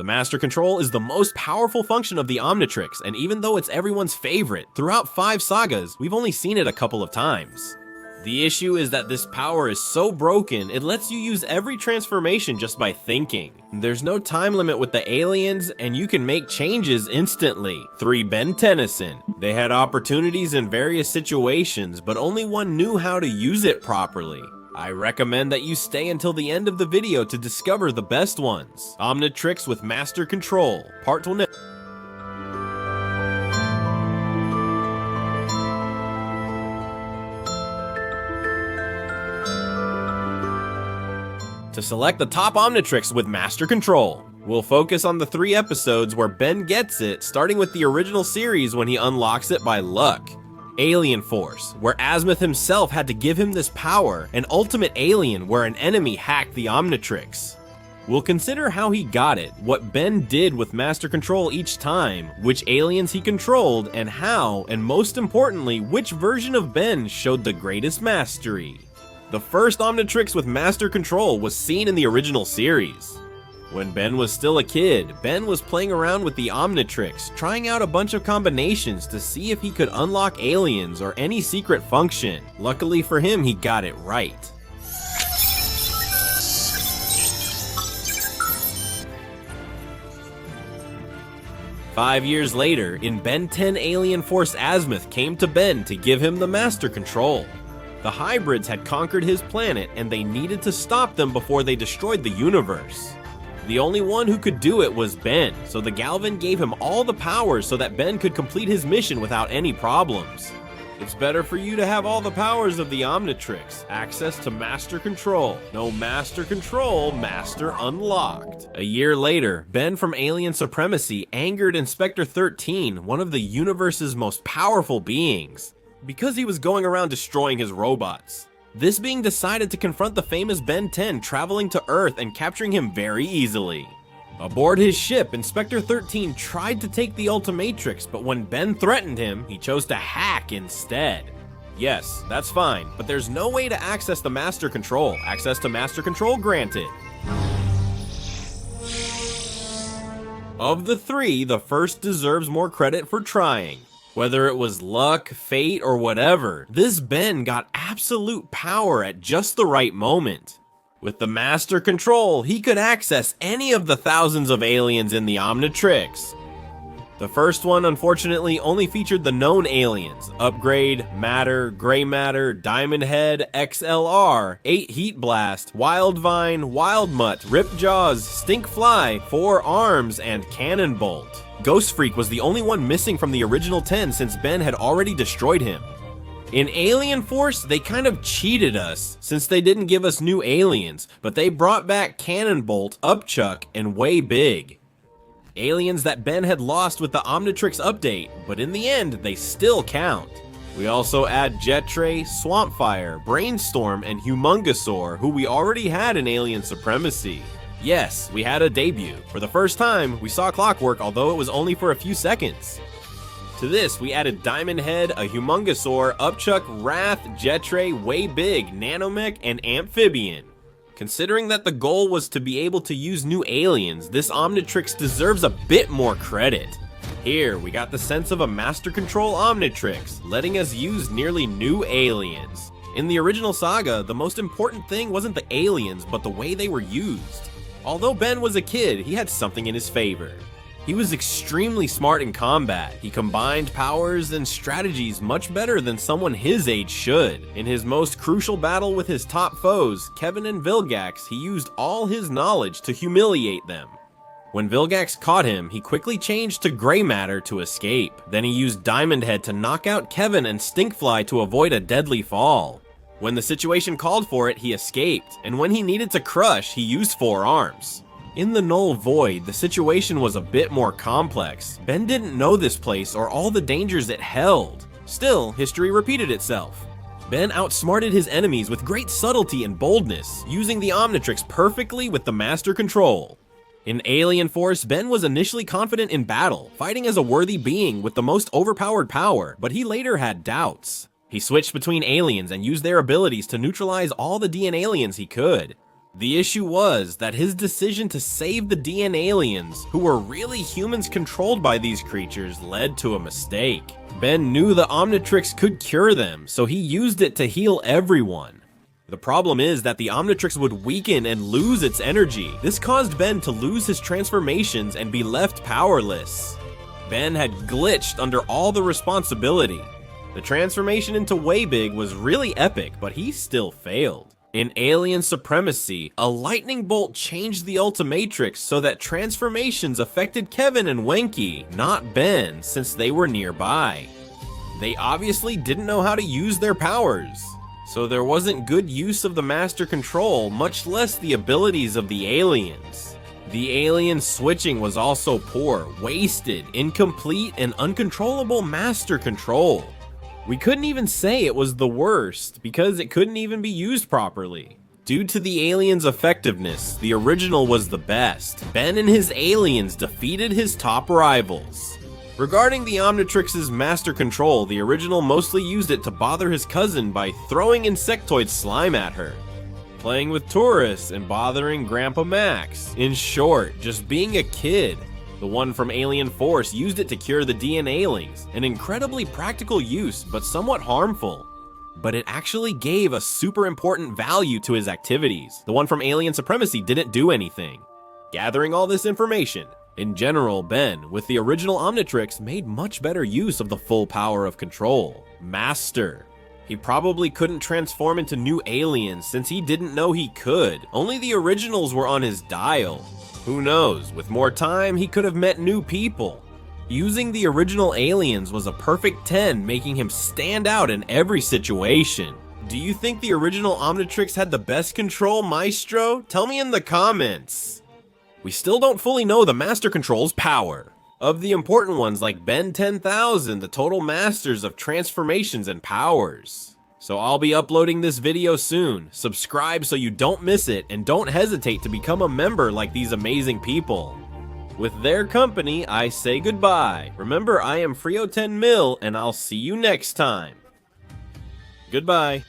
The Master Control is the most powerful function of the Omnitrix, and even though it's everyone's favorite, throughout 5 sagas, we've only seen it a couple of times. The issue is that this power is so broken, it lets you use every transformation just by thinking. There's no time limit with the aliens, and you can make changes instantly. 3 Ben Tennyson. They had opportunities in various situations, but only one knew how to use it properly. I recommend that you stay until the end of the video to discover the best ones. Omnitrix with Master Control. Part will next. To select the top Omnitrix with Master Control, we'll focus on the 3 episodes where Ben gets it, starting with the original series when he unlocks it by luck. Alien Force, where Azimuth himself had to give him this power, and Ultimate Alien, where an enemy hacked the Omnitrix. We'll consider how he got it, what Ben did with Master Control each time, which aliens he controlled, and how, and most importantly, which version of Ben showed the greatest mastery. The first Omnitrix with Master Control was seen in the original series. When Ben was still a kid, Ben was playing around with the Omnitrix, trying out a bunch of combinations to see if he could unlock aliens or any secret function. Luckily for him, he got it right. Five years later, in Ben 10 Alien Force, Azimuth came to Ben to give him the Master Control. The hybrids had conquered his planet, and they needed to stop them before they destroyed the universe. The only one who could do it was Ben, so the Galvan gave him all the powers so that Ben could complete his mission without any problems. It's better for you to have all the powers of the Omnitrix, access to Master Control. No Master Control, Master Unlocked. A year later, Ben from Alien Supremacy angered Inspector 13, one of the universe's most powerful beings, because he was going around destroying his robots. This being decided to confront the famous Ben 10 traveling to Earth and capturing him very easily. Aboard his ship, Inspector 13 tried to take the Ultimatrix, but when Ben threatened him, he chose to hack instead. Yes, that's fine, but there's no way to access the Master Control. Access to Master Control granted. Of the 3, the first deserves more credit for trying. Whether it was luck, fate, or whatever, this Ben got absolute power at just the right moment. With the Master Control, he could access any of the thousands of aliens in the Omnitrix. The first one, unfortunately, only featured the known aliens: Upgrade, Matter, Gray Matter, Diamond Head, XLR, 8 Heat Blast, Wildvine, Wildmutt, Rip Jaws, Stink Fly, 4 Arms, and Cannon Bolt. Ghost Freak was the only one missing from the original 10 since Ben had already destroyed him. In Alien Force, they kind of cheated us, since they didn't give us new aliens, but they brought back Cannon Bolt, Upchuck, and Way Big. Aliens that Ben had lost with the Omnitrix update, but in the end, they still count. We also add Jetray, Swampfire, Brainstorm, and Humongosaur, who we already had in Alien Supremacy. Yes, we had a debut. For the first time, we saw Clockwork, although it was only for a few seconds. To this, we added Diamond Head, a Humongosaur, Upchuck, Wrath, Jetray, Way Big, Nanomech, and Amphibian. Considering that the goal was to be able to use new aliens, this Omnitrix deserves a bit more credit. Here, we got the sense of a Master Control Omnitrix, letting us use nearly new aliens. In the original saga, the most important thing wasn't the aliens, but the way they were used. Although Ben was a kid, he had something in his favor. He was extremely smart in combat. He combined powers and strategies much better than someone his age should. In his most crucial battle with his top foes, Kevin and Vilgax, he used all his knowledge to humiliate them. When Vilgax caught him, he quickly changed to Gray Matter to escape. Then he used Diamond Head to knock out Kevin and Stinkfly to avoid a deadly fall. When the situation called for it, he escaped, and when he needed to crush, he used 4 Arms. In the Null Void, the situation was a bit more complex. Ben didn't know this place or all the dangers it held. Still, history repeated itself. Ben outsmarted his enemies with great subtlety and boldness, using the Omnitrix perfectly with the Master Control. In Alien Force, Ben was initially confident in battle, fighting as a worthy being with the most overpowered power, but he later had doubts. He switched between aliens and used their abilities to neutralize all the DN aliens he could. The issue was that his decision to save the DN aliens, who were really humans controlled by these creatures, led to a mistake. Ben knew the Omnitrix could cure them, so he used it to heal everyone. The problem is that the Omnitrix would weaken and lose its energy. This caused Ben to lose his transformations and be left powerless. Ben had glitched under all the responsibility. The transformation into Waybig was really epic, but he still failed. In Alien Supremacy, a lightning bolt changed the Ultimatrix so that transformations affected Kevin and Wenky, not Ben, since they were nearby. They obviously didn't know how to use their powers, so there wasn't good use of the Master Control, much less the abilities of the aliens. The alien switching was also poor, wasted, incomplete, and uncontrollable Master Control. We couldn't even say it was the worst, because it couldn't even be used properly. Due to the aliens' effectiveness, the original was the best. Ben and his aliens defeated his top rivals. Regarding the Omnitrix's Master Control, the original mostly used it to bother his cousin by throwing insectoid slime at her, playing with tourists, and bothering Grandpa Max. In short, just being a kid. The one from Alien Force used it to cure the DNAlings, an incredibly practical use, but somewhat harmful. But it actually gave a super important value to his activities. The one from Alien Supremacy didn't do anything. Gathering all this information, in general, Ben, with the original Omnitrix, made much better use of the full power of control. Master. He probably couldn't transform into new aliens since he didn't know he could. Only the originals were on his dial. Who knows, with more time, he could have met new people. Using the original aliens was a perfect 10, making him stand out in every situation. Do you think the original Omnitrix had the best control, Maestro? Tell me in the comments. We still don't fully know the Master Control's power. Of the important ones like Ben 10,000, the total masters of transformations and powers. So I'll be uploading this video soon. Subscribe so you don't miss it, and don't hesitate to become a member like these amazing people. With their company, I say goodbye. Remember, I am Frio10mil, and I'll see you next time. Goodbye.